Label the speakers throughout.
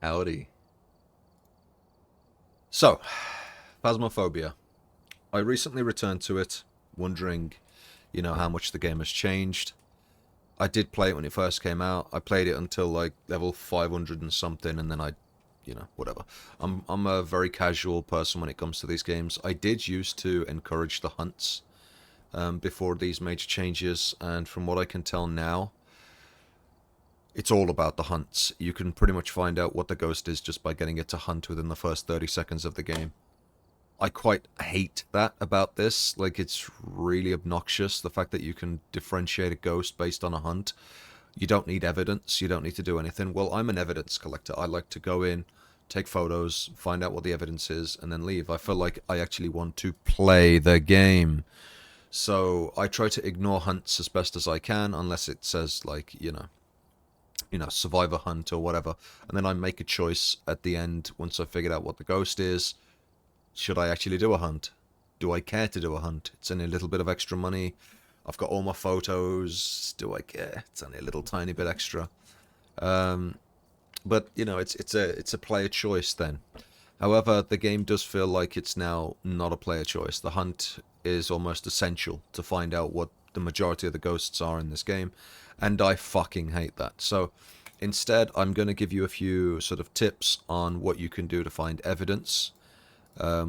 Speaker 1: Howdy. So, Phasmophobia. I recently returned to it, wondering, how much the game has changed. I did play it when it first came out. I played it until like level 500 and something, and then whatever. I'm a very casual person when it comes to these games. I did used to encourage the hunts before these major changes, and from what I can tell now, it's all about the hunts. You can pretty much find out what the ghost is just by getting it to hunt within the first 30 seconds of the game. I quite hate that about this. Like, it's really obnoxious, the fact that you can differentiate a ghost based on a hunt. You don't need evidence, you don't need to do anything. Well, I'm an evidence collector. I like to go in, take photos, find out what the evidence is, and then leave. I feel like I actually want to play the game. So I try to ignore hunts as best as I can, unless it says, like, survivor hunt or whatever. And then I make a choice at the end, once I've figured out what the ghost is. Should I actually do a hunt? Do I care to do a hunt? It's only a little bit of extra money. I've got all my photos. Do I care? It's only a little tiny bit extra. But it's a player choice then. However, the game does feel like it's now not a player choice. The hunt is almost essential to find out what the majority of the ghosts are in this game, and I fucking hate that. So instead, I'm going to give you a few sort of tips on what you can do to find evidence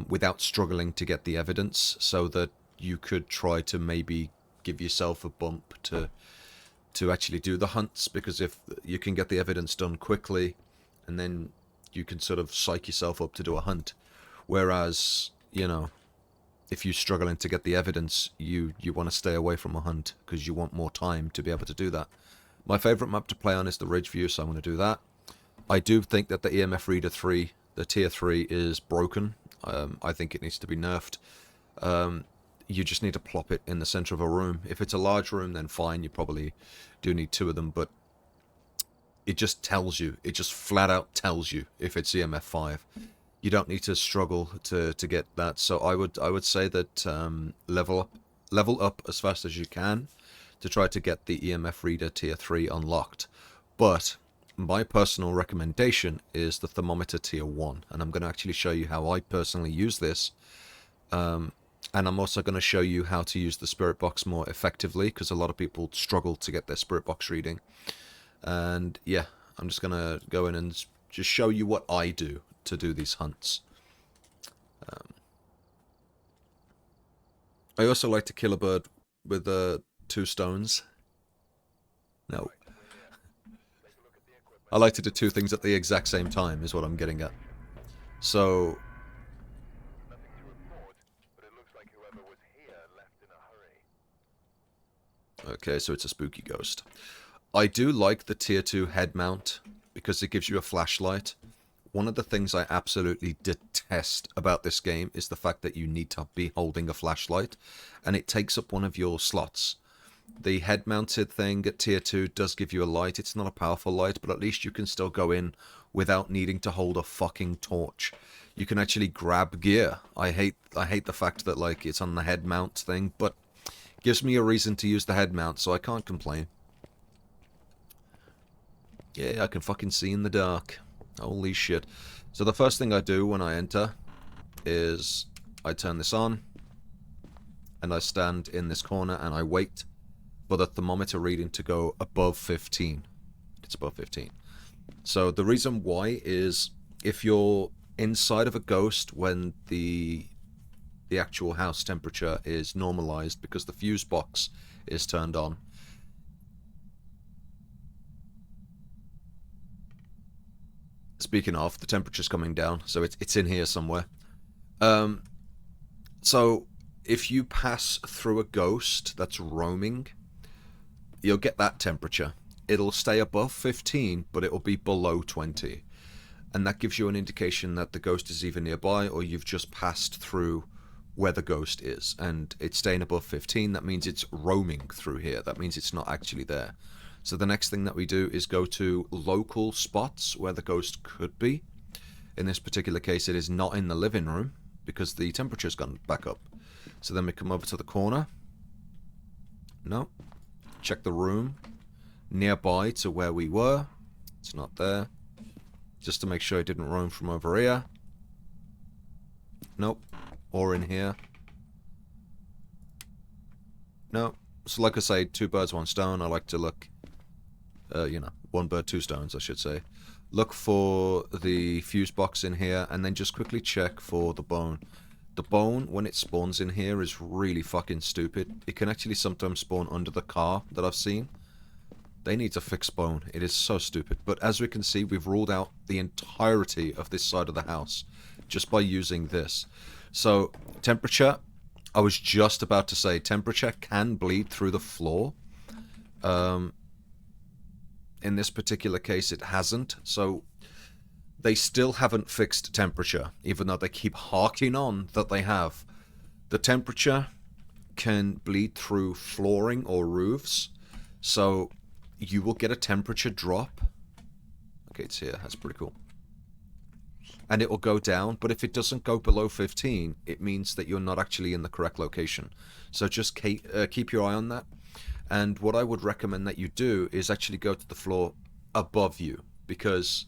Speaker 1: without struggling to get the evidence, so that you could try to maybe give yourself a bump to actually do the hunts, because if you can get the evidence done quickly, and then you can sort of psych yourself up to do a hunt. Whereas, if you're struggling to get the evidence, you want to stay away from a hunt because you want more time to be able to do that. My favorite map to play on is the Ridge View, so I'm going to do that. I do think that the EMF Reader 3, the Tier 3, is broken. I think it needs to be nerfed. You just need to plop it in the center of a room. If it's a large room, then fine, you probably do need two of them, but it just tells you, it just flat out tells you if it's EMF 5. You don't need to struggle to get that. So I would say that level up as fast as you can to try to get the EMF Reader Tier 3 unlocked. But my personal recommendation is the Thermometer Tier 1, and I'm going to actually show you how I personally use this. And I'm also going to show you how to use the Spirit Box more effectively, because a lot of people struggle to get their Spirit Box reading. And yeah, I'm just going to go in and just show you what I do to do these hunts. I also like to kill a bird with 2 stones. No. I like to do 2 things at the exact same time, is what I'm getting at. So, okay, so it's a spooky ghost. I do like the Tier 2 head mount because it gives you a flashlight. One of the things I absolutely detest about this game is the fact that you need to be holding a flashlight, and it takes up one of your slots. The head-mounted thing at Tier 2 does give you a light. It's not a powerful light, but at least you can still go in without needing to hold a fucking torch. You can actually grab gear. I hate the fact that, like, it's on the head mount thing, but it gives me a reason to use the head mount, so I can't complain. Yeah, I can fucking see in the dark. Holy shit. So the first thing I do when I enter is I turn this on, and I stand in this corner and I wait for the thermometer reading to go above 15. It's above 15. So the reason why is if you're inside of a ghost when the actual house temperature is normalized because the fuse box is turned on, speaking of, the temperature's coming down, so it's in here somewhere. So if you pass through a ghost that's roaming, you'll get that temperature. It'll stay above 15, but it'll be below 20. And that gives you an indication that the ghost is either nearby or you've just passed through where the ghost is. And it's staying above 15, that means it's roaming through here. That means it's not actually there. So the next thing that we do is go to local spots where the ghost could be. In this particular case, it is not in the living room because the temperature's gone back up. So then we come over to the corner. No. Check the room nearby to where we were. It's not there. just to make sure it didn't roam from over here. Nope. Or in here. No. So like I say, 2 birds, 1 stone. I like to look, you know, 1 bird, 2 stones, I should say. Look for the fuse box in here, and then just quickly check for the bone. The bone, when it spawns in here, is really fucking stupid. It can actually sometimes spawn under the car that I've seen. They need to fix bone. It is so stupid. But as we can see, we've ruled out the entirety of this side of the house just by using this. So, temperature, I was just about to say, temperature can bleed through the floor. In this particular case, it hasn't. So, they still haven't fixed temperature, even though they keep harking on that they have. The temperature can bleed through flooring or roofs. So, you will get a temperature drop. Okay, it's here. That's pretty cool. And it will go down, but if it doesn't go below 15, it means that you're not actually in the correct location. So just keep your eye on that. And what I would recommend that you do is actually go to the floor above you, because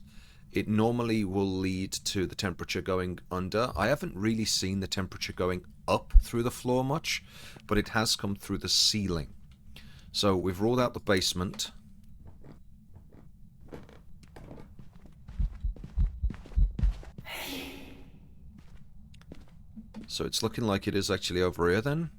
Speaker 1: it normally will lead to the temperature going under. I haven't really seen the temperature going up through the floor much, but it has come through the ceiling. So we've ruled out the basement. So it's looking like it is actually over here then.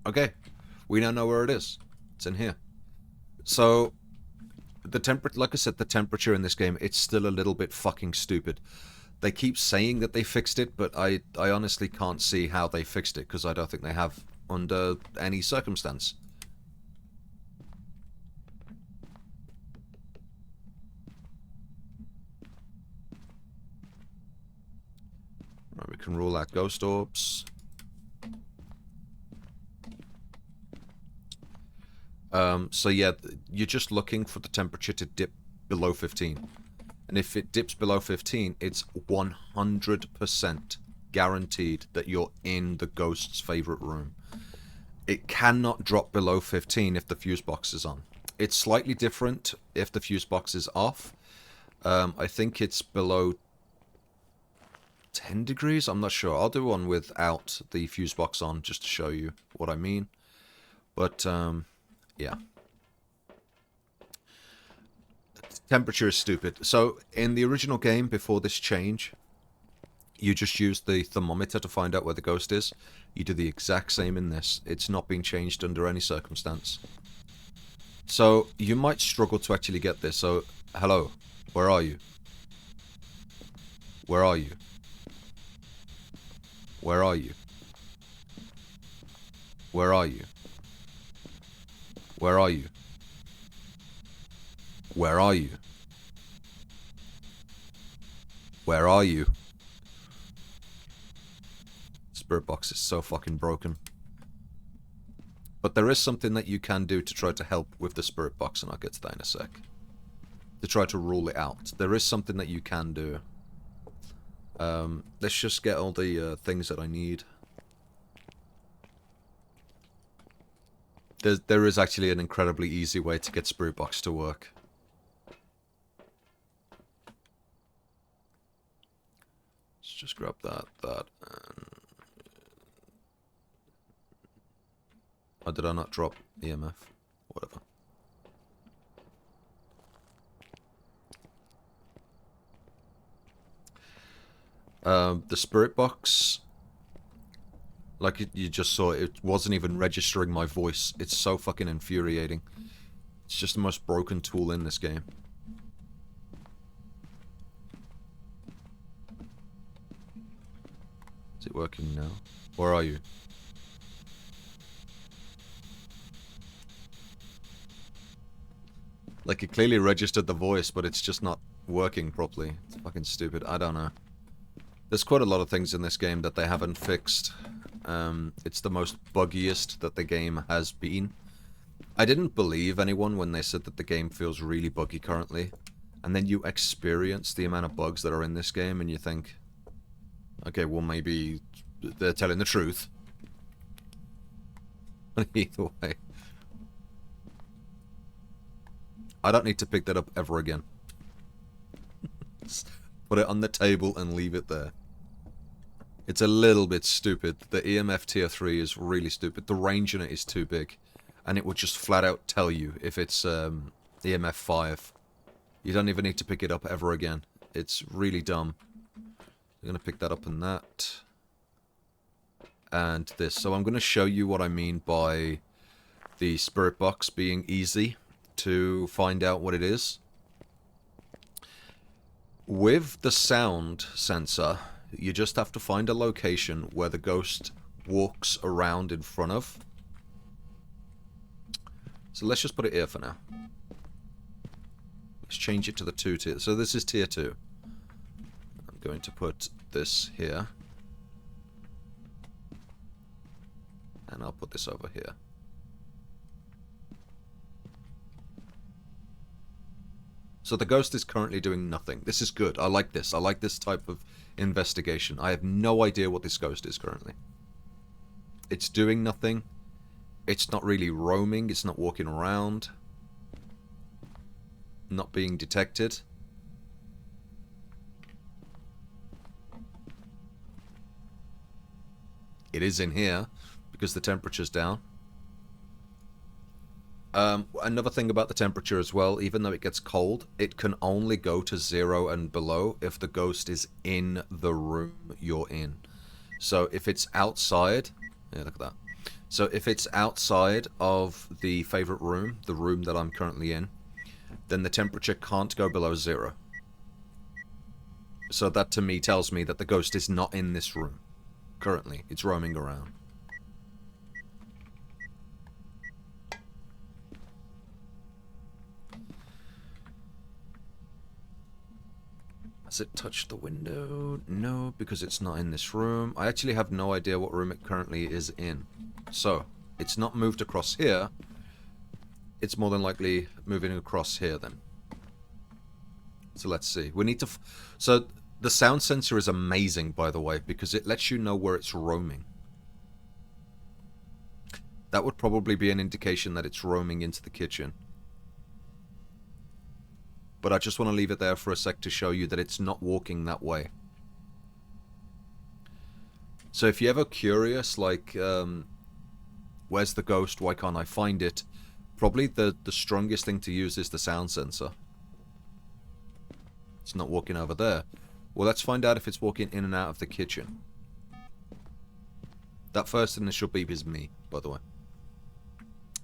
Speaker 1: Okay, we now know where it is. It's in here. So, the temperature, like I said, the temperature in this game, it's still a little bit fucking stupid. They keep saying that they fixed it, but I honestly can't see how they fixed it, because I don't think they have under any circumstance. Right, we can rule out ghost orbs. So yeah, you're just looking for the temperature to dip below 15. And if it dips below 15, it's 100% guaranteed that you're in the ghost's favorite room. It cannot drop below 15 if the fuse box is on. It's slightly different if the fuse box is off. I think it's below 10 degrees? I'm not sure. I'll do one without the fuse box on just to show you what I mean. But, yeah. Temperature is stupid. So, in the original game, before this change, you just used the thermometer to find out where the ghost is. You do the exact same in this. It's not being changed under any circumstance. So, you might struggle to actually get this. So, hello. Where are you? Where are you? Where are you? Where are you? Where are you? Where are you? Where are you? Spirit box is so fucking broken. But there is something that you can do to try to help with the spirit box, and I'll get to that in a sec. To try to rule it out. There is something that you can do. Let's just get all the things that I need. There is actually an incredibly easy way to get spirit box to work. Let's just grab that, and... Oh, did I not drop EMF? Whatever. The spirit box, like you just saw, it wasn't even registering my voice. It's so fucking infuriating. It's just the most broken tool in this game. Is it working now? Where are you? Like, it clearly registered the voice, but it's just not working properly. It's fucking stupid. I don't know. There's quite a lot of things in this game that they haven't fixed. It's the most buggiest that the game has been. I didn't believe anyone when they said that the game feels really buggy currently. And then you experience the amount of bugs that are in this game and you think, okay, well maybe they're telling the truth. funny either way. I don't need to pick that up ever again. Put it on the table and leave it there. It's a little bit stupid. The EMF tier 3 is really stupid. The range in it is too big. And it would just flat out tell you if it's EMF 5. You don't even need to pick it up ever again. It's really dumb. I'm going to pick that up in that. And this. So I'm going to show you what I mean by the spirit box being easy to find out what it is. With the sound sensor, you just have to find a location where the ghost walks around in front of. So let's just put it here for now. Let's change it to the 2 tier. So this is tier 2. I'm going to put this here. And I'll put this over here. So the ghost is currently doing nothing. This is good. I like this. I like this type of investigation. I have no idea what this ghost is currently. It's doing nothing. It's not really roaming. It's not walking around. Not being detected. It is in here because the temperature's down. Another thing about the temperature as well, even though it gets cold, it can only go to 0 and below if the ghost is in the room you're in. So if it's outside, yeah, look at that. So if it's outside of the favorite room, the room that I'm currently in, then the temperature can't go below 0. So that to me tells me that the ghost is not in this room currently. It's roaming around. Has it touched the window? No, because it's not in this room. I actually have no idea what room it currently is in. So, it's not moved across here. It's more than likely moving across here then. So let's see. We need to... So, the sound sensor is amazing, by the way, because it lets you know where it's roaming. That would probably be an indication that it's roaming into the kitchen. But I just want to leave it there for a sec to show you that it's not walking that way. So if you're ever curious, like, where's the ghost, why can't I find it? Probably the strongest thing to use is the sound sensor. It's not walking over there. Well, let's find out if it's walking in and out of the kitchen. That first initial beep is me, by the way.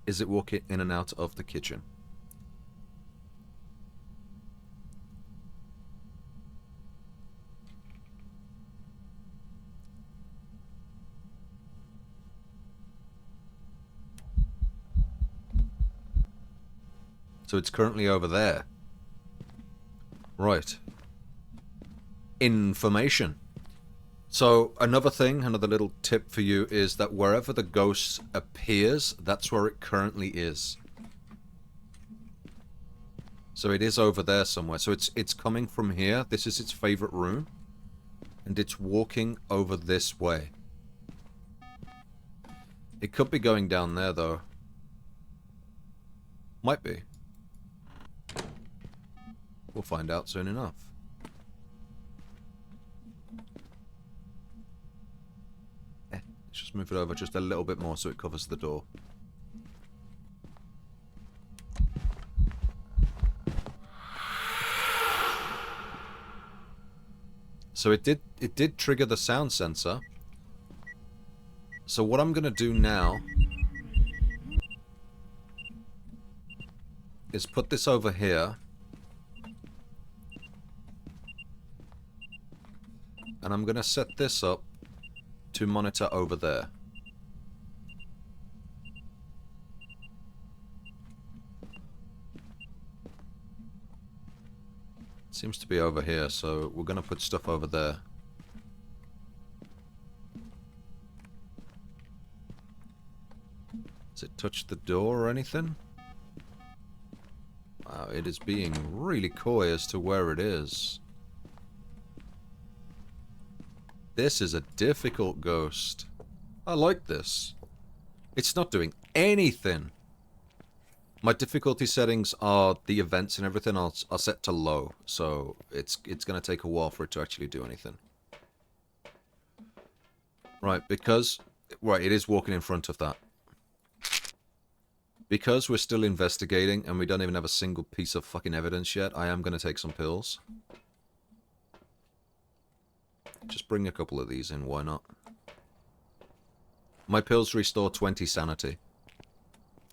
Speaker 1: Is it walking in and out of the kitchen? So it's currently over there. Right. Information. So another thing, another little tip for you is that wherever the ghost appears, that's where it currently is. So it is over there somewhere. So it's coming from here. This is its favorite room. And it's walking over this way. It could be going down there though. Might be. We'll find out soon enough. Let's just move it over just a little bit more so it covers the door. So it did trigger the sound sensor. So what I'm going to do now is put this over here. And I'm going to set this up to monitor over there. It seems to be over here, so we're going to put stuff over there. Has it touched the door or anything? Wow, it is being really coy as to where it is. This is a difficult ghost. I like this. It's not doing anything. My difficulty settings are the events and everything are set to low, so it's going to take a while for it to actually do anything. Right, because... Right, it is walking in front of that. Because we're still investigating and we don't even have a single piece of fucking evidence yet, I am going to take some pills. Just bring a couple of these in, why not? My pills restore 20 sanity.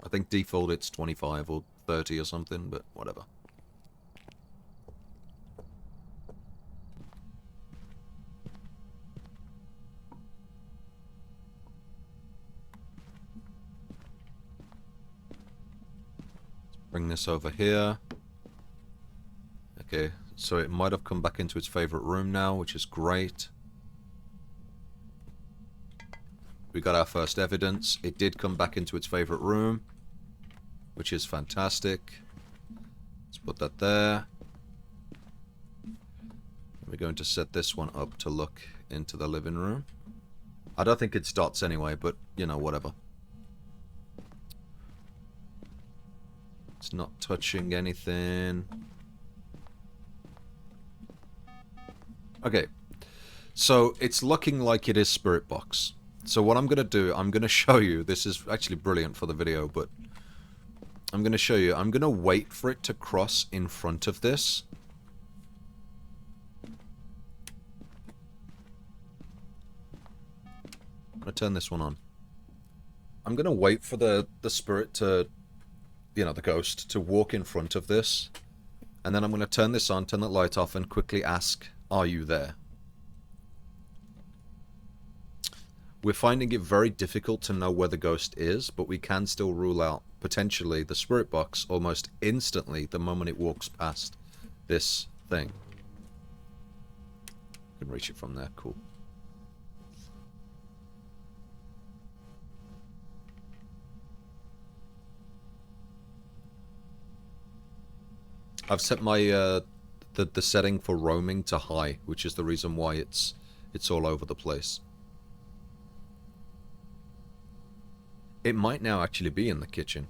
Speaker 1: I think default it's 25 or 30 or something, but whatever. Bring this over here. Okay, so it might have come back into its favorite room now, which is great. We got our first evidence. It did come back into its favorite room, which is fantastic. Let's put that there. We're going to set this one up to look into the living room. I don't think it's dots anyway, but, you know, whatever. It's not touching anything. Okay. So, it's looking like it is Spirit Box. So what I'm going to do, I'm going to show you, this is actually brilliant for the video, but I'm going to show you, I'm going to wait for it to cross in front of this. I'm going to turn this one on. I'm going to wait for the spirit to, you know, the ghost, to walk in front of this. And then I'm going to turn this on, turn that light off, and quickly ask, are you there? We're finding it very difficult to know where the ghost is, but we can still rule out, potentially, the spirit box almost instantly the moment it walks past this thing. I can reach it from there, cool. I've set my, the setting for roaming to high, which is the reason why it's all over the place. It might now actually be in the kitchen.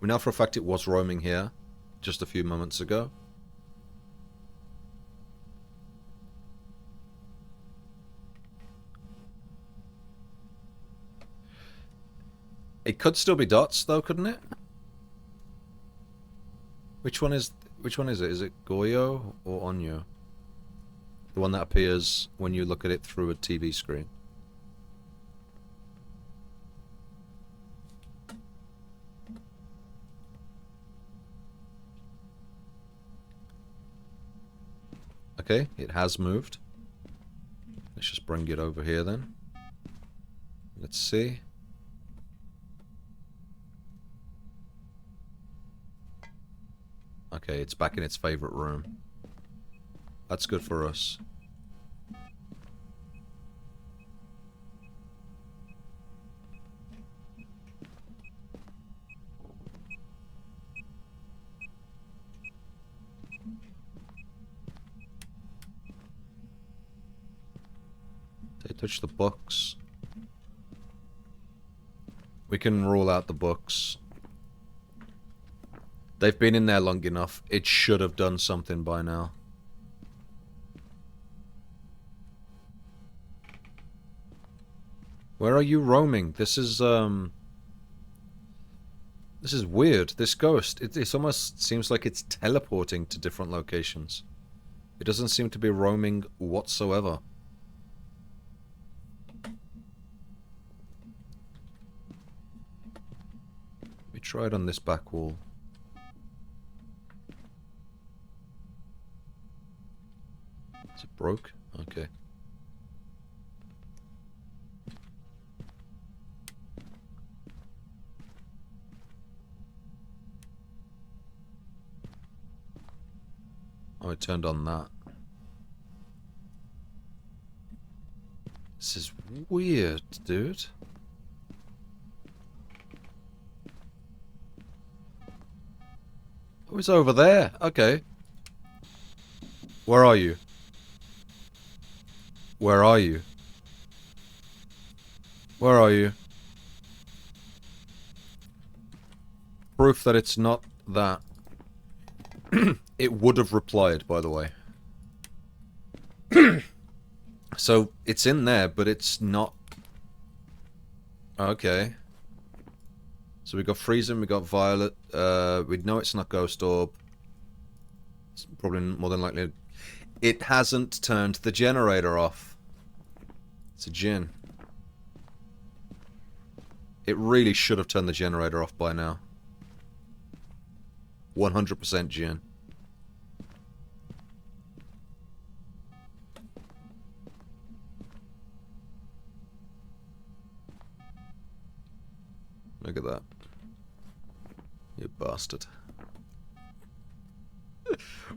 Speaker 1: We know for a fact it was roaming here just a few moments ago. It could still be dots though, couldn't it? Which one is it? Is it Goyo or Onyo? The one that appears when you look at it through a TV screen. Okay, it has moved. Let's just bring it over here then. Let's see. Okay, it's back in its favorite room. That's good for us. They touch the books. We can rule out the books. They've been in there long enough. It should have done something by now. Where are you roaming? This is weird. This ghost, it almost seems like it's teleporting to different locations. It doesn't seem to be roaming whatsoever. We try it on this back wall. Is it broke? Okay. Oh, it turned on that. This is weird, dude. Oh, it's over there. Okay. Where are you? Where are you? Where are you? Proof that it's not that. It would have replied, by the way. So, it's in there, but it's not... Okay. So we got Freezing, we got Violet. We know it's not Ghost Orb. It's probably more than likely... It hasn't turned the generator off. It's a Djinn. It really should have turned the generator off by now. 100% Djinn. Look at that. You bastard.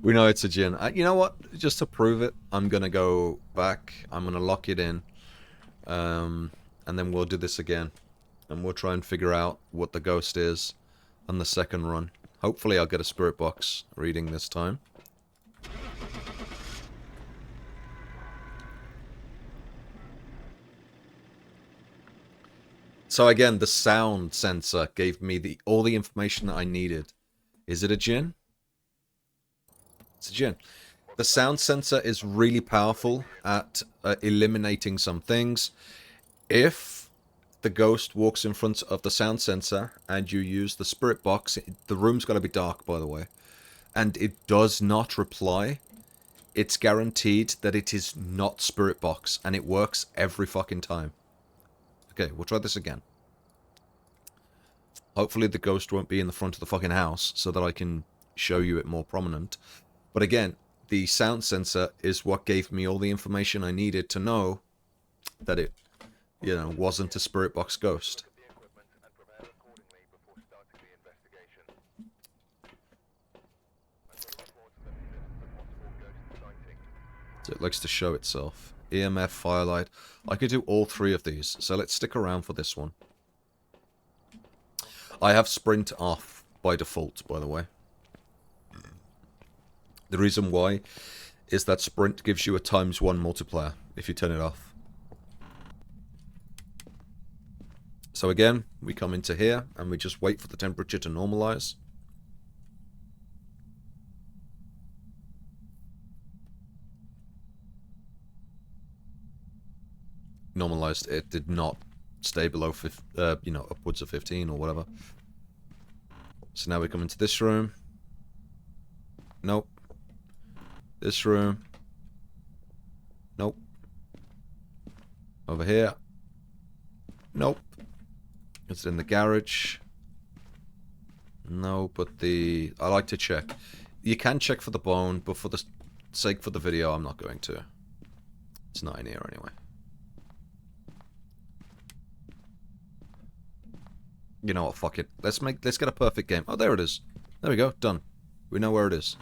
Speaker 1: We know it's a Djinn. You know what? Just to prove it, I'm going to go back. I'm going to lock it in. And then we'll do this again. And we'll try and figure out what the ghost is on the second run. Hopefully I'll get a spirit box reading this time. So again, the sound sensor gave me all the information that I needed. Is it a Djinn? It's a Djinn. The sound sensor is really powerful at eliminating some things. If the ghost walks in front of the sound sensor and you use the spirit box, the room's got to be dark, by the way, and it does not reply, it's guaranteed that it is not spirit box, and it works every fucking time. Okay, we'll try this again. Hopefully the ghost won't be in the front of the fucking house so that I can show you it more prominent. But again, the sound sensor is what gave me all the information I needed to know that it, you know, wasn't a spirit box ghost. So it likes to show itself. EMF, firelight. I could do all three of these, so let's stick around for this one. I have sprint off by default, by the way. The reason why is that sprint gives you a ×1 multiplier if you turn it off. So again, we come into here and we just wait for the temperature to normalize. Normalized. It did not stay below, you know, upwards of 15 or whatever. So now we come into this room. Nope. This room. Nope. Over here. Nope. It's in the garage. No, but I like to check. You can check for the bone, but for the sake for the video, I'm not going to. It's not in here anyway. You know what, fuck it. Let's get a perfect game. Oh, there it is. There we go, done. We know where it is.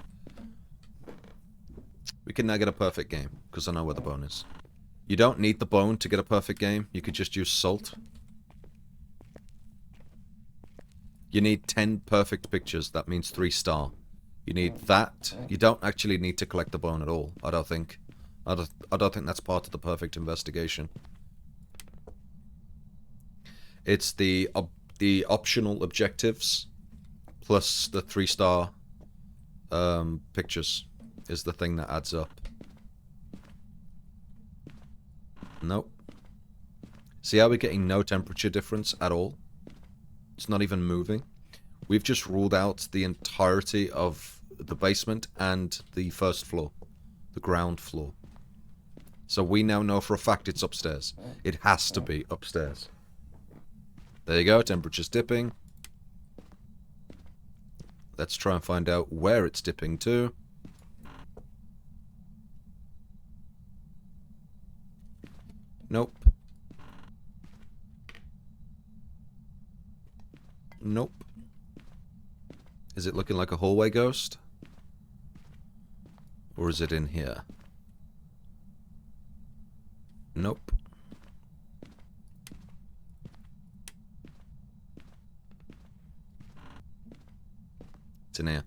Speaker 1: We can now get a perfect game, because I know where the bone is. You don't need the bone to get a perfect game. You could just use salt. You need 10 perfect pictures. That means 3-star. You need that. You don't actually need to collect the bone at all, I don't think. I don't think that's part of the perfect investigation. It's the optional objectives plus the 3-star pictures is the thing that adds up. Nope. See how we're getting no temperature difference at all? It's not even moving. We've just ruled out the entirety of the basement and the first floor. The ground floor. So we now know for a fact it's upstairs. It has to be upstairs. There you go, temperature's dipping. Let's try and find out where it's dipping to. Nope. Nope. Is it looking like a hallway ghost? Or is it in here? Nope. It's in here.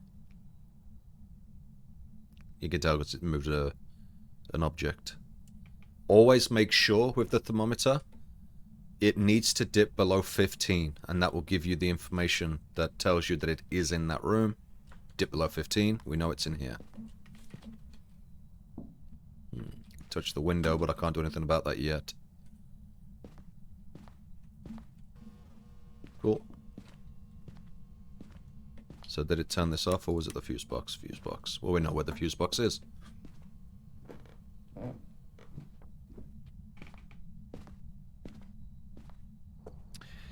Speaker 1: You can tell because it moved an object. Always make sure with the thermometer it needs to dip below 15, and that will give you the information that tells you that it is in that room. Dip below 15, we know it's in here. Touch the window, but I can't do anything about that yet. Cool. So did it turn this off, or was it the fuse box? Fuse box. Well, we know where the fuse box is.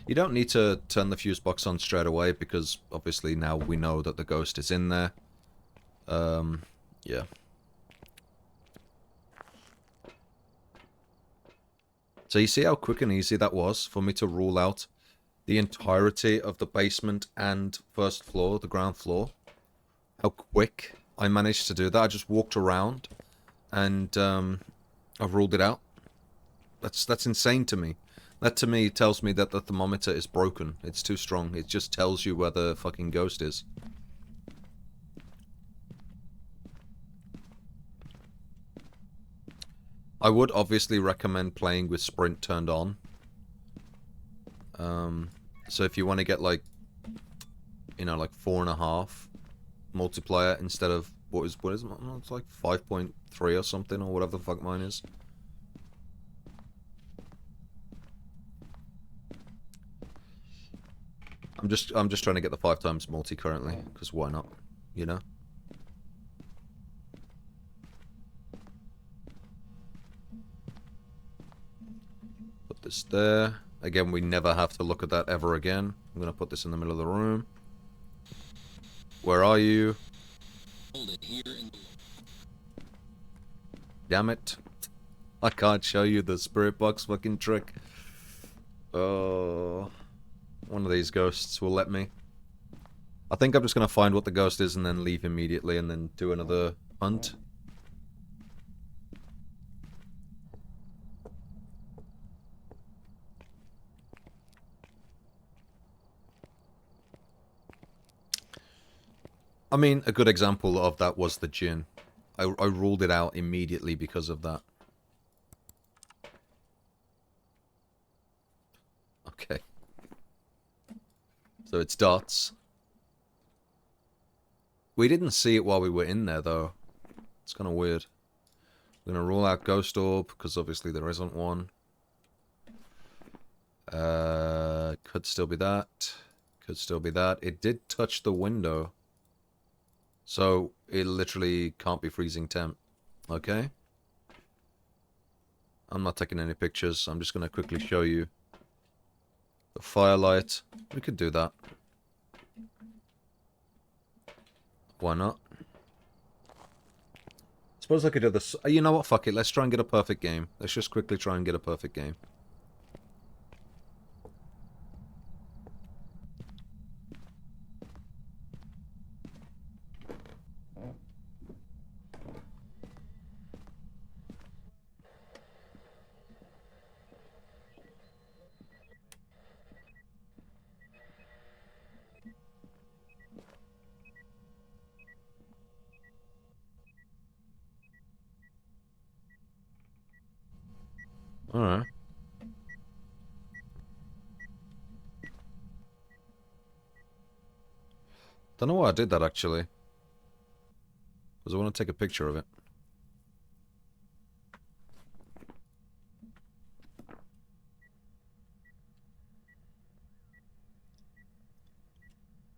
Speaker 1: You don't need to turn the fuse box on straight away, because obviously now we know that the ghost is in there. Yeah. So you see how quick and easy that was for me to rule out the entirety of the basement and first floor, the ground floor? How quick I managed to do that. I just walked around and I've ruled it out. That's insane to me. That to me tells me that the thermometer is broken. It's too strong. It just tells you where the fucking ghost is. I would obviously recommend playing with sprint turned on. So if you want to get like, you know, like 4.5 multiplier instead of what is it? It's like 5.3 or something, or whatever the fuck mine is. I'm just trying to get the 5 times multi currently, because why not? You know? Put this there. Again, we never have to look at that ever again. I'm gonna put this in the middle of the room. Where are you? Damn it. I can't show you the spirit box fucking trick. Oh, one of these ghosts will let me. I think I'm just gonna find what the ghost is and then leave immediately and then do another hunt. I mean, a good example of that was the gin. I ruled it out immediately because of that. Okay. So it's dots. We didn't see it while we were in there, though. It's kind of weird. I'm going to rule out ghost orb, because obviously there isn't one. Could still be that. Could still be that. It did touch the window. So it literally can't be freezing temp. Okay? I'm not taking any pictures. I'm just going to quickly show you the firelight. We could do that. Why not? Suppose I could do this. You know what? Fuck it. Let's try and get a perfect game. Let's just quickly try and get a perfect game. Alright. Don't know why I did that, actually. Because I want to take a picture of it.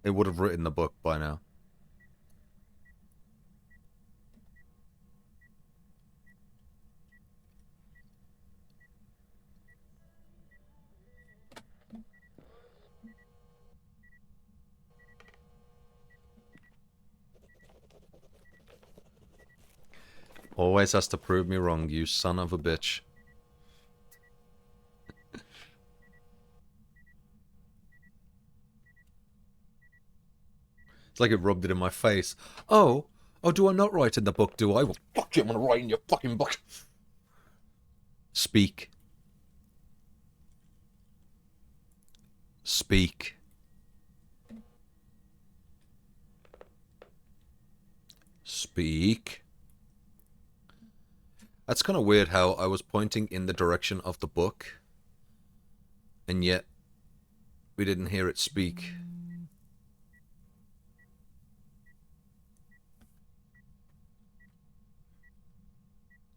Speaker 1: It would have written the book by now. Always has to prove me wrong, you son of a bitch. It's like it rubbed it in my face. Oh, do I not write in the book, do I? Well, fuck you, I'm gonna write in your fucking book. Speak. Speak. Speak. That's kind of weird how I was pointing in the direction of the book, and yet we didn't hear it speak.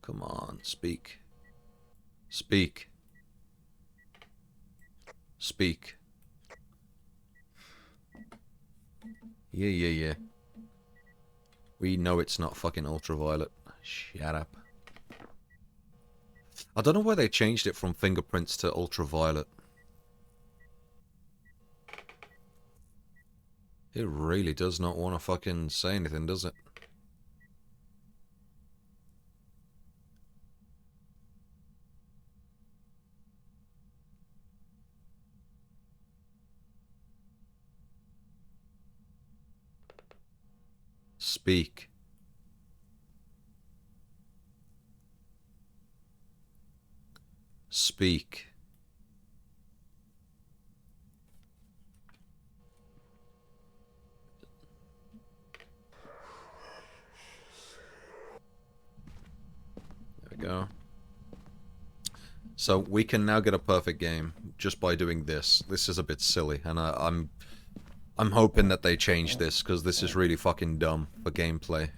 Speaker 1: Come on, speak. Speak. Speak. Yeah. We know it's not fucking ultraviolet. Shut up. I don't know why they changed it from fingerprints to ultraviolet. It really does not want to fucking say anything, does it? Speak. Speak. There we go. So we can now get a perfect game just by doing this. This is a bit silly, and I'm hoping that they change this because this is really fucking dumb for gameplay.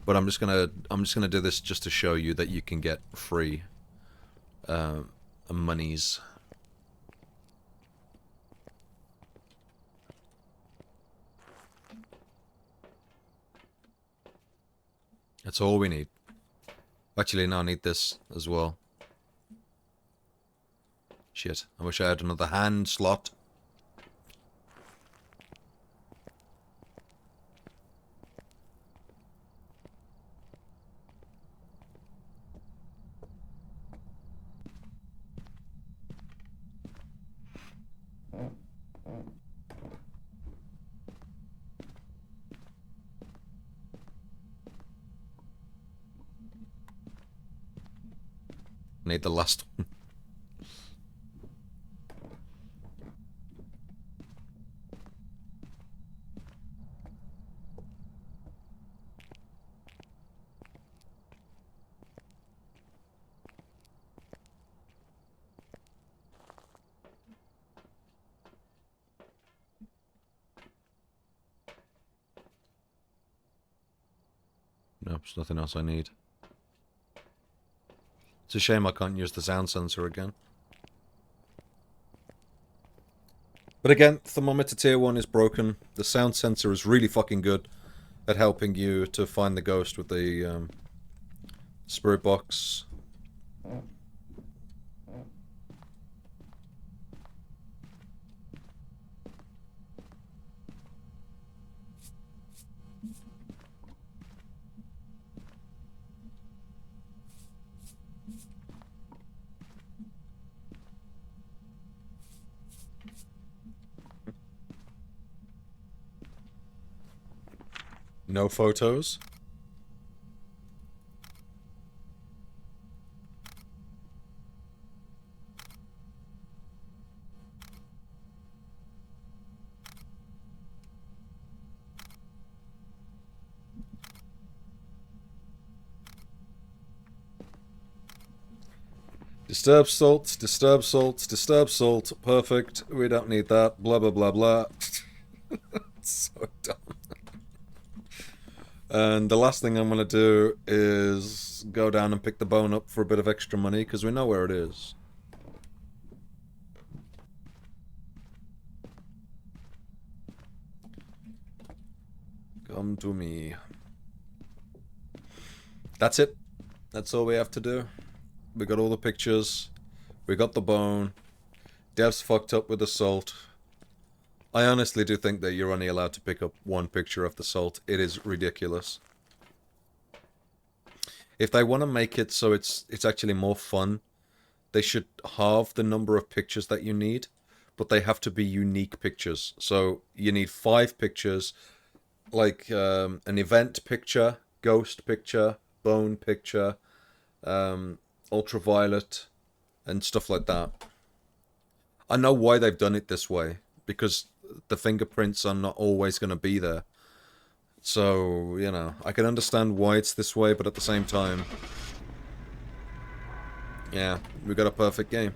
Speaker 1: But I'm just gonna do this just to show you that you can get free monies. That's all we need. Actually, no, I need this as well. Shit, I wish I had another hand slot. Need the last one. Nope, there's nothing else I need. It's a shame I can't use the sound sensor again. But again, Thermometer Tier 1 is broken. The sound sensor is really fucking good at helping you to find the ghost with the spirit box. No photos. Disturb salt, disturb salt, disturb salt. Perfect. We don't need that. Blah, blah, blah, blah. So dumb. And the last thing I'm going to do is go down and pick the bone up for a bit of extra money, because we know where it is. Come to me. That's it. That's all we have to do. We got all the pictures. We got the bone. Dev's fucked up with the salt. I honestly do think that you're only allowed to pick up one picture of the salt. It is ridiculous. If they want to make it so it's actually more fun, they should halve the number of pictures that you need, but they have to be unique pictures. So you need 5 pictures, like an event picture, ghost picture, bone picture, ultraviolet, and stuff like that. I know why they've done it this way, because the fingerprints are not always going to be there. So, you know, I can understand why it's this way, but at the same time, Yeah, we got a perfect game.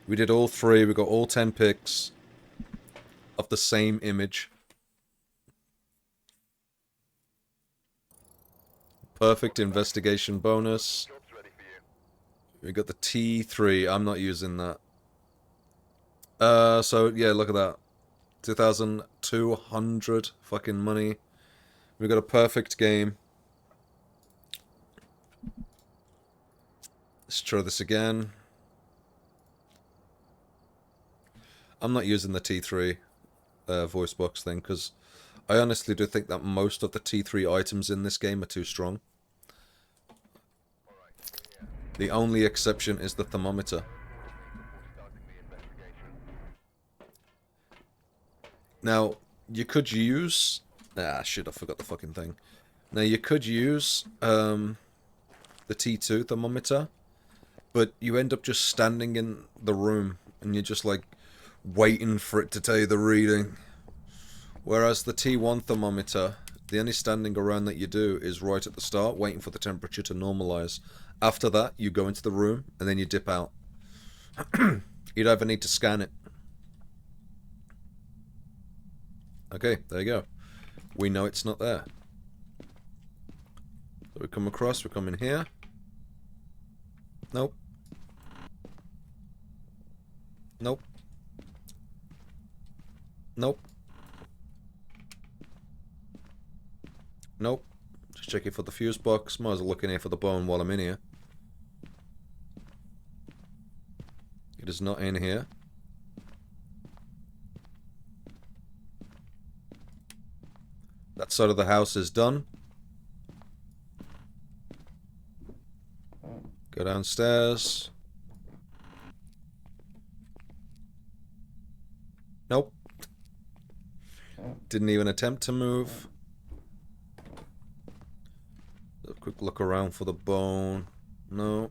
Speaker 1: We did all three, we got all 10 picks of the same image. Perfect investigation bonus. We got the T3, I'm not using that. So yeah, look at that. 2,200 fucking money. We got a perfect game. Let's try this again. I'm not using the T3 voice box thing because I honestly do think that most of the T3 items in this game are too strong. The only exception is the thermometer. Now, you could use... Ah, shit, I forgot the fucking thing. Now, you could use the T2 thermometer, but you end up just standing in the room and you're just like waiting for it to tell you the reading. Whereas the T1 thermometer, the only standing around that you do is right at the start, waiting for the temperature to normalize. After that, you go into the room and then you dip out. You don't ever need to scan it. Okay, there you go. We know it's not there. So we come across, we come in here. Nope. Nope. Nope. Nope. Just checking for the fuse box. Might as well look in here for the bone while I'm in here. It is not in here. That side of the house is done. Go downstairs. Nope. Didn't even attempt to move. A quick look around for the bone. No.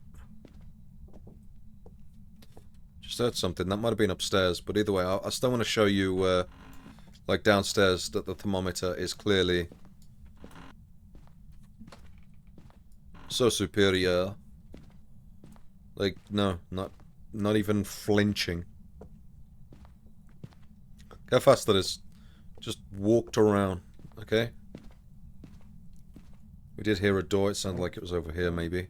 Speaker 1: Just heard something. That might have been upstairs, but either way, I still want to show you, like downstairs, that the thermometer is clearly so superior. Like, no, not even flinching. Look how fast that is. Just walked around, okay? We did hear a door. It sounded like it was over here, maybe.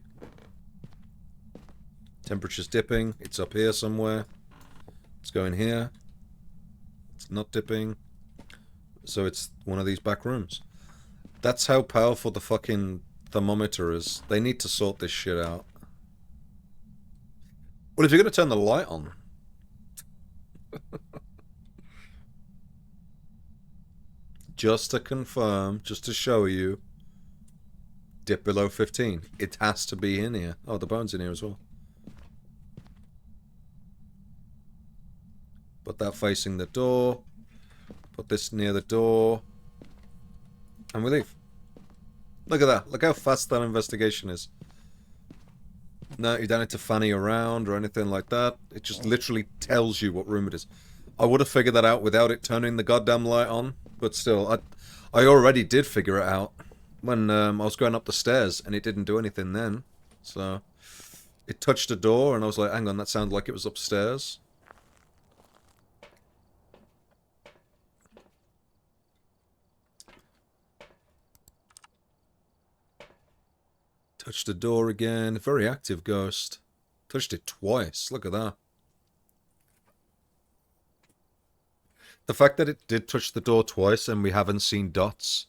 Speaker 1: Temperature's dipping. It's up here somewhere. Let's go in here. It's not dipping. So it's one of these back rooms. That's how powerful the fucking thermometer is. They need to sort this shit out. Well, if you're going to turn the light on... just to confirm, just to show you, dip below 15. It has to be in here. Oh, the bone's in here as well. Put that facing the door. Put this near the door. And we leave. Look at that. Look how fast that investigation is. No, you don't need to fanny around or anything like that. It just literally tells you what room it is. I would have figured that out without it turning the goddamn light on. But still, I already did figure it out when I was going up the stairs and it didn't do anything then. So, it touched a door and I was like, hang on, that sounded like it was upstairs. Touched the door again. Very active ghost. Touched it twice. Look at that. The fact that it did touch the door twice and we haven't seen dots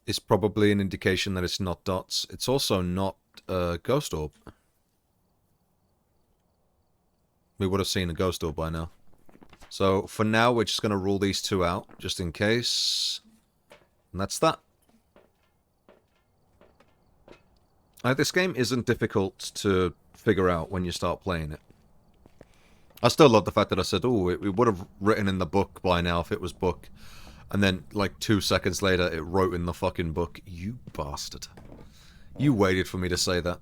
Speaker 1: is probably an indication that it's not dots. It's also not a ghost orb. We would have seen a ghost orb by now. So for now, we're just going to rule these two out, just in case. And that's that. This game isn't difficult to figure out when you start playing it. I still love the fact that I said, oh, it would have written in the book by now if it was book. And then, like, 2 seconds later, it wrote in the fucking book. You bastard. You waited for me to say that.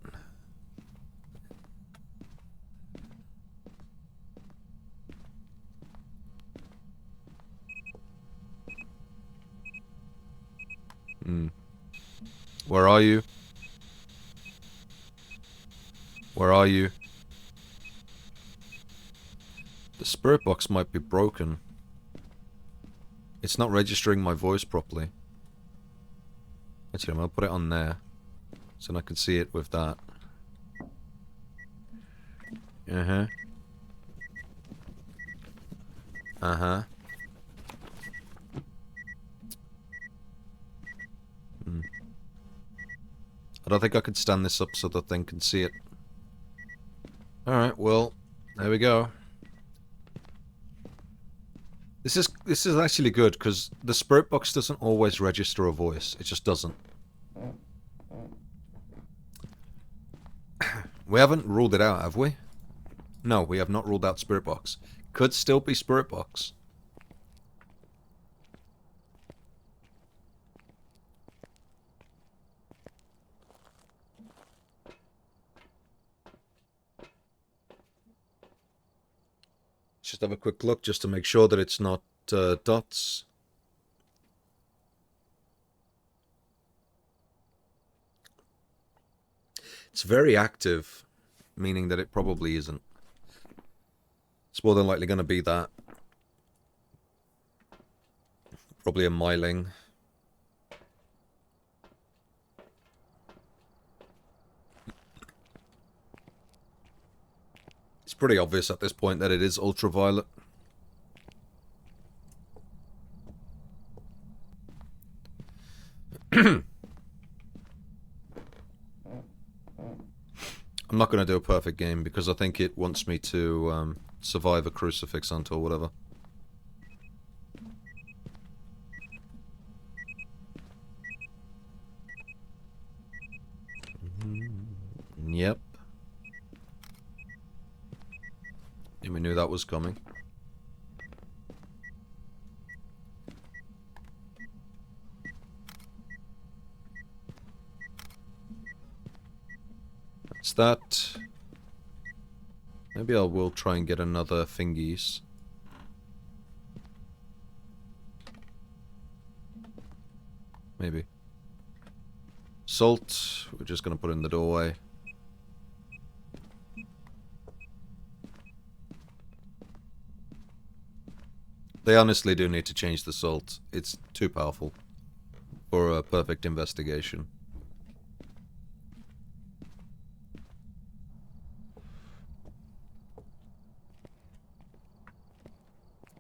Speaker 1: Where are you? Where are you? The spirit box might be broken. It's not registering my voice properly. Actually, I'm gonna put it on there, so I can see it with that. Uh-huh. Uh-huh. I don't think I could stand this up so the thing can see it. Alright, well, there we go. This is actually good, because the spirit box doesn't always register a voice. It just doesn't. We haven't ruled it out, have we? No, we have not ruled out spirit box. Could still be spirit box. Just have a quick look just to make sure that it's not dots. It's very active, meaning that it probably isn't. It's more than likely going to be that. Probably a myling. It's pretty obvious at this point that it is ultraviolet. I'm not going to do a perfect game because I think it wants me to survive a crucifix hunt or whatever. Yep. And we knew that was coming. That's that. Maybe I will try and get another fingies. Maybe. Salt, we're just going to put in the doorway. They honestly do need to change the salt. It's too powerful for a perfect investigation.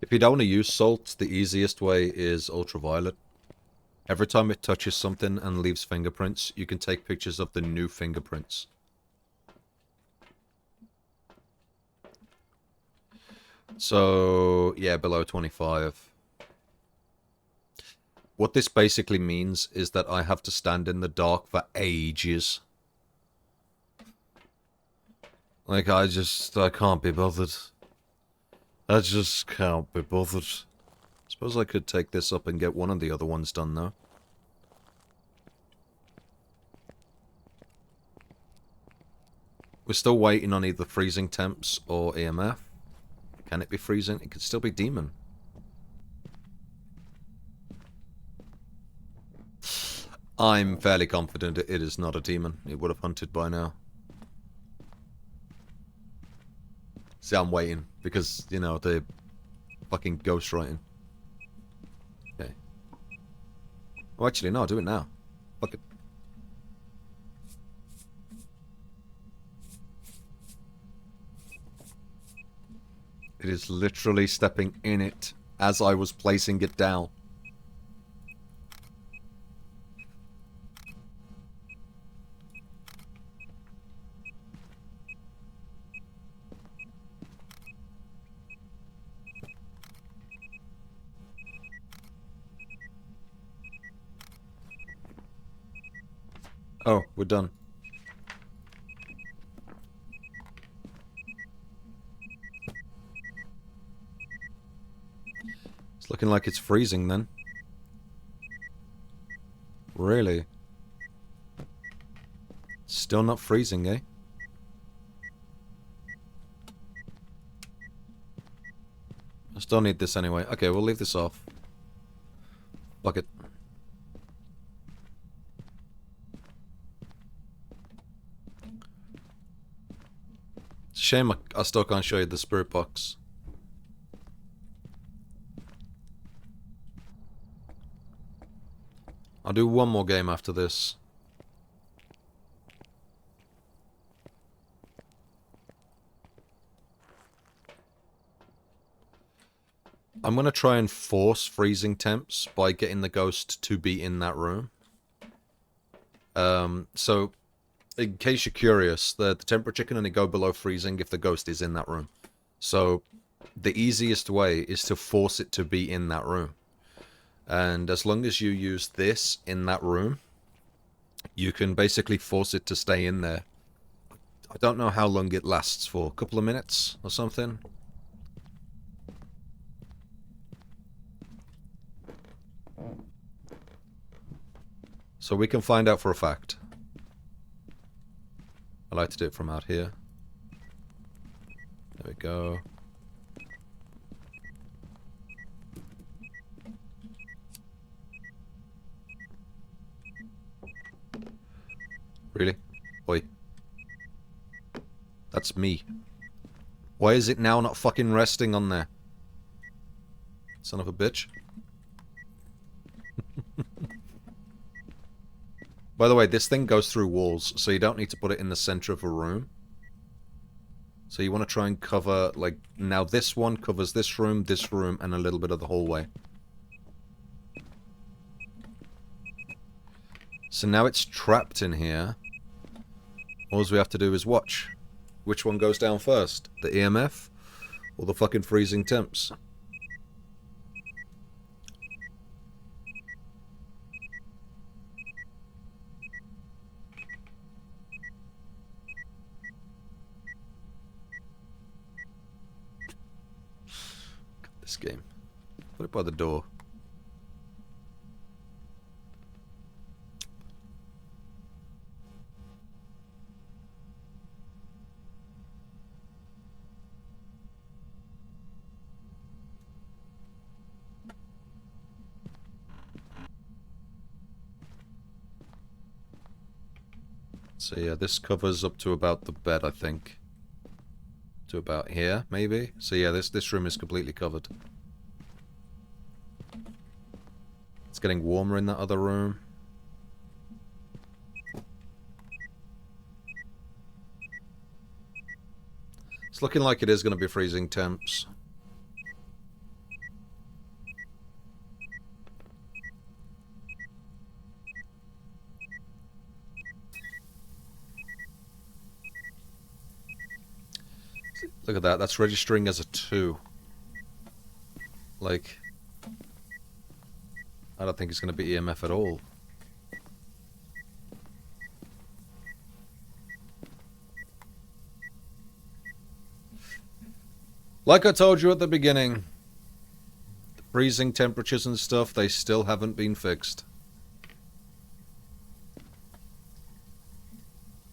Speaker 1: If you don't want to use salt, the easiest way is ultraviolet. Every time it touches something and leaves fingerprints, you can take pictures of the new fingerprints. So, yeah, below 25. What this basically means is that I have to stand in the dark for ages. Like, I can't be bothered. I just can't be bothered. Suppose I could take this up and get one of the other ones done, though. We're still waiting on either freezing temps or EMF. Can it be freezing? It could still be demon. I'm fairly confident it is not a demon. It would have hunted by now. See, I'm waiting because, you know, the fucking ghostwriting. Okay. Oh, actually, no, I'll do it now. Fuck it. It is literally stepping in it as I was placing it down. Oh, we're done. It's looking like it's freezing then. Really? Still not freezing, eh? I still need this anyway. Okay, we'll leave this off. Fuck it. It's a shame I still can't show you the spirit box. I'll do one more game after this. I'm going to try and force freezing temps by getting the ghost to be in that room. So, in case you're curious, the temperature can only go below freezing if the ghost is in that room. So, the easiest way is to force it to be in that room. And as long as you use this in that room, you can basically force it to stay in there. I don't know how long it lasts for, a couple of minutes or something. So we can find out for a fact. I like to do it from out here. There we go. Really? Oi. That's me. Why is it now not fucking resting on there? Son of a bitch. By the way, this thing goes through walls, so you don't need to put it in the center of a room. So you want to try and cover, like, now this one covers this room, and a little bit of the hallway. So now it's trapped in here. All we have to do is watch. Which one goes down first? The EMF? Or the fucking freezing temps? This game. Put it by the door. So yeah, this covers up to about the bed, I think. To about here, maybe? So yeah, this room is completely covered. It's getting warmer in that other room. It's looking like it is going to be freezing temps. Look at that, that's registering as a 2. Like, I don't think it's going to be EMF at all. Like I told you at the beginning, the freezing temperatures and stuff, they still haven't been fixed.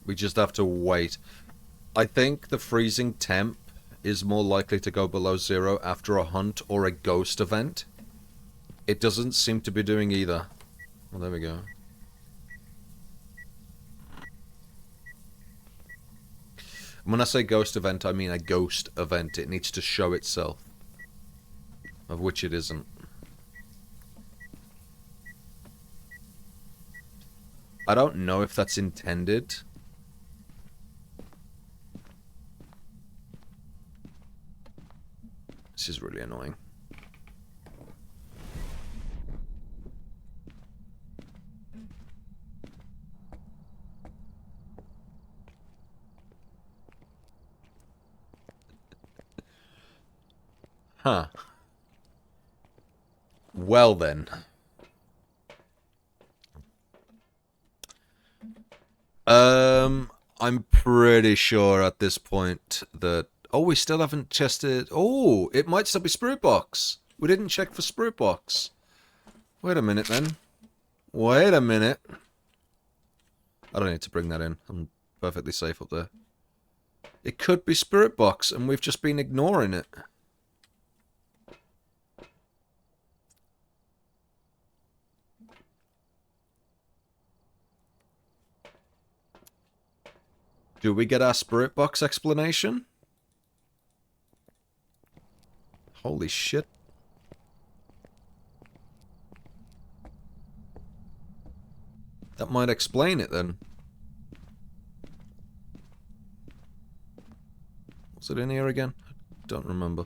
Speaker 1: We just have to wait. I think the freezing temp is more likely to go below 0 after a hunt or a ghost event. It doesn't seem to be doing either. Well, there we go. And when I say ghost event, I mean a ghost event. It needs to show itself. Of which it isn't. I don't know if that's intended. This is really annoying. Huh. Well then. I'm pretty sure at this point that... Oh, we still haven't tested... Oh, it might still be Spirit Box. We didn't check for Spirit Box. Wait a minute, then. Wait a minute. I don't need to bring that in. I'm perfectly safe up there. It could be Spirit Box, and we've just been ignoring it. Do we get our Spirit Box explanation? Holy shit. That might explain it then. Was it in here again? I don't remember.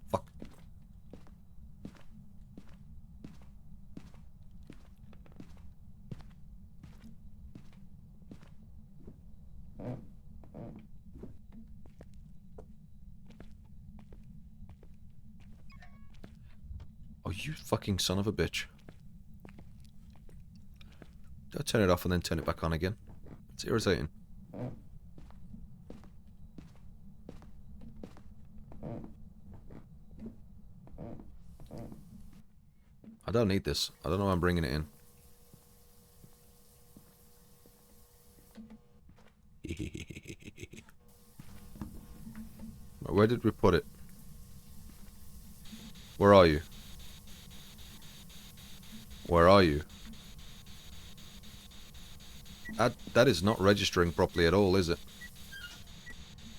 Speaker 1: Fuck. Oh, you fucking son of a bitch. Don't turn it off and then turn it back on again. It's irritating. I don't need this. I don't know why I'm bringing it in. Where did we put it? Where are you? Where are you? That is not registering properly at all, is it?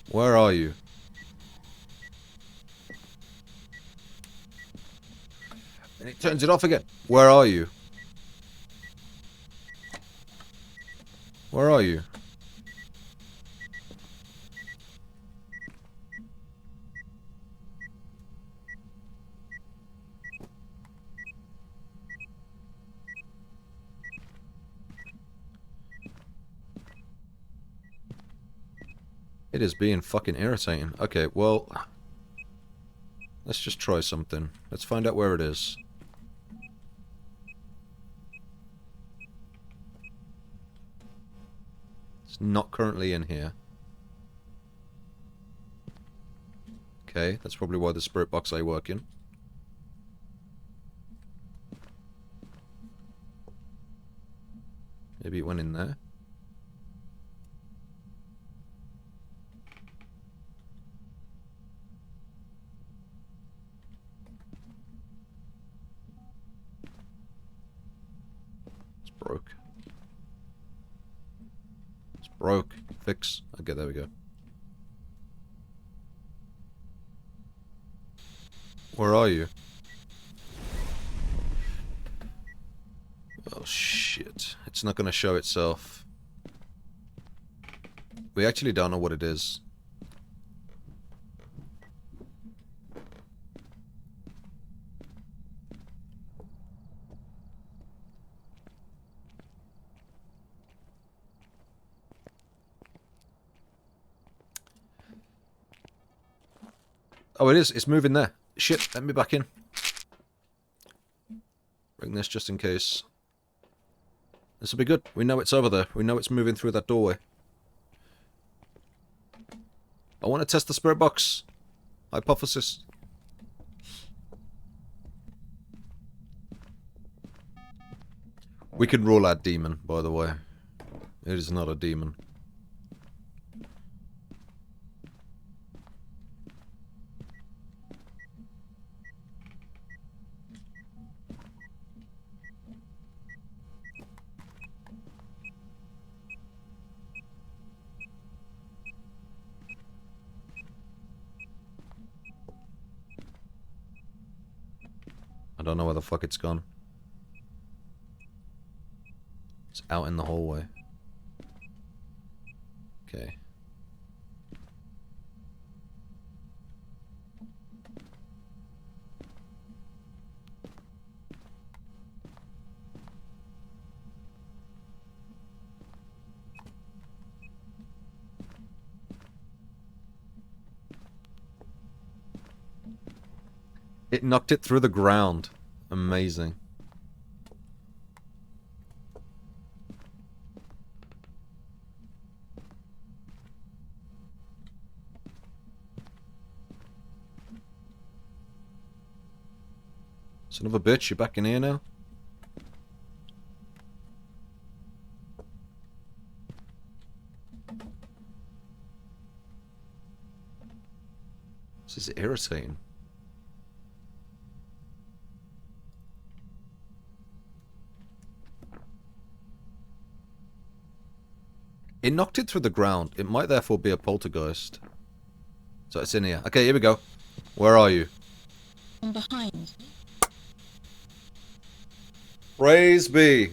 Speaker 1: Where are you? And it turns it off again. Where are you? Where are you? It is being fucking irritating. Okay, well... let's just try something. Let's find out where it is. It's not currently in here. Okay, that's probably why the spirit box ain't working. Maybe it went in there. It's broke. It's broke. Fix. Okay, there we go. Where are you? Oh shit. It's not gonna show itself. We actually don't know what it is. Oh, it is. It's moving there. Shit, let me back in. Bring this just in case. This will be good. We know it's over there. We know it's moving through that doorway. I want to test the spirit box. Hypothesis. We can rule out demon, by the way. It is not a demon. I don't know where the fuck it's gone. It's out in the hallway. Okay. It knocked it through the ground. Amazing. Son of a bitch, you're back in here now? This is irritating. It knocked it through the ground. It might therefore be a poltergeist. So it's in here. Okay, here we go. Where are you?
Speaker 2: I'm behind.
Speaker 1: Praise be.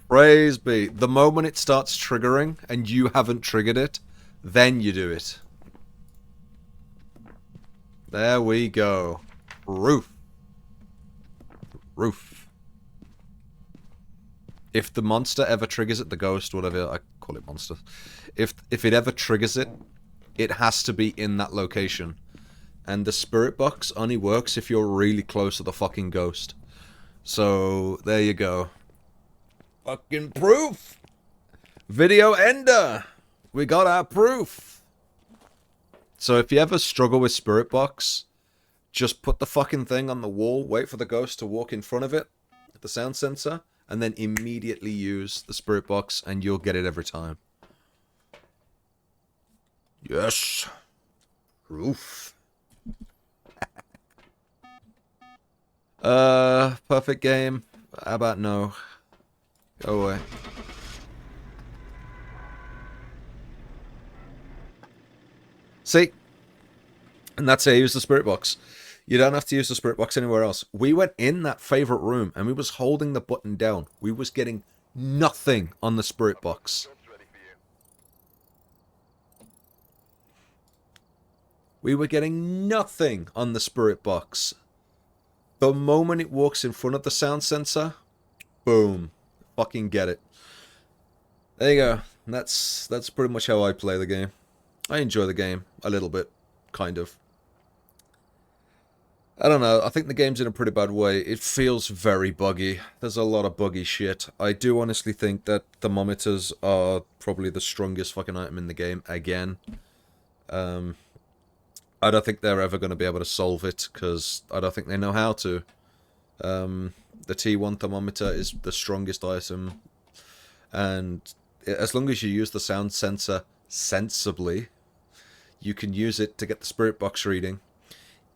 Speaker 1: Praise be. The moment it starts triggering and you haven't triggered it, then you do it. There we go. Roof. Roof. If the monster ever triggers it, the ghost, whatever, I call it monster. If it ever triggers it, it has to be in that location. And the spirit box only works if you're really close to the fucking ghost. So, there you go. Fucking proof! Video ender! We got our proof! So if you ever struggle with spirit box, just put the fucking thing on the wall, wait for the ghost to walk in front of it, the sound sensor, and then immediately use the spirit box and you'll get it every time. Yes! Proof. Perfect game. How about no? Go away. See? And that's how you use the spirit box. You don't have to use the spirit box anywhere else. We went in that favorite room and we was holding the button down. We was getting nothing on the spirit box. We were getting nothing on the spirit box. The moment it walks in front of the sound sensor, boom. Fucking get it. There you go. That's pretty much how I play the game. I enjoy the game a little bit, kind of. I don't know, I think the game's in a pretty bad way. It feels very buggy. There's a lot of buggy shit. I do honestly think that thermometers are probably the strongest fucking item in the game, again. I don't think they're ever going to be able to solve it, because I don't think they know how to. The T1 thermometer is the strongest item, and as long as you use the sound sensor sensibly, you can use it to get the spirit box reading.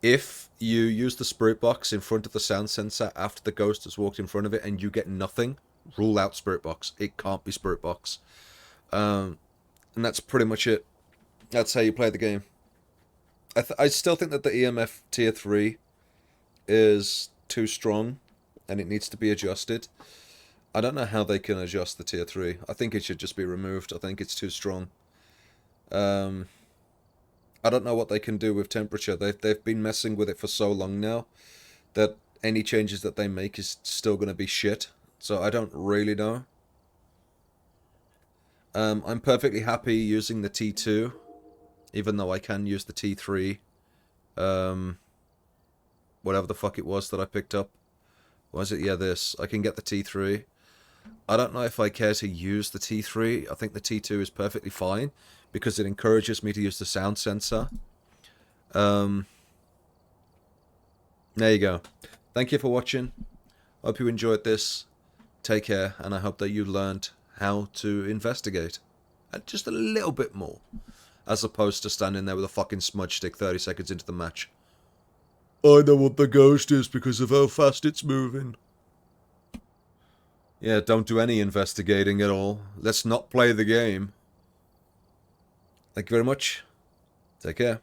Speaker 1: If you use the spirit box in front of the sound sensor after the ghost has walked in front of it and you get nothing, rule out spirit box. It can't be spirit box. And that's pretty much it. That's how you play the game. I still think that the EMF tier 3 is too strong and it needs to be adjusted. I don't know how they can adjust the tier 3. I think it should just be removed. I think it's too strong. I don't know what they can do with temperature. They've been messing with it for so long now that any changes that they make is still going to be shit. So I don't really know. I'm perfectly happy using the T2, even though I can use the T3. Whatever the fuck it was that I picked up. Was it? Yeah, this. I can get the T3. I don't know if I care to use the T3. I think the T2 is perfectly fine because it encourages me to use the sound sensor. There you go. Thank you for watching. Hope you enjoyed this. Take care, and I hope that you learned how to investigate. And just a little bit more. As opposed to standing there with a fucking smudge stick 30 seconds into the match. I know what the ghost is because of how fast it's moving. Yeah, don't do any investigating at all. Let's not play the game. Thank you very much. Take care.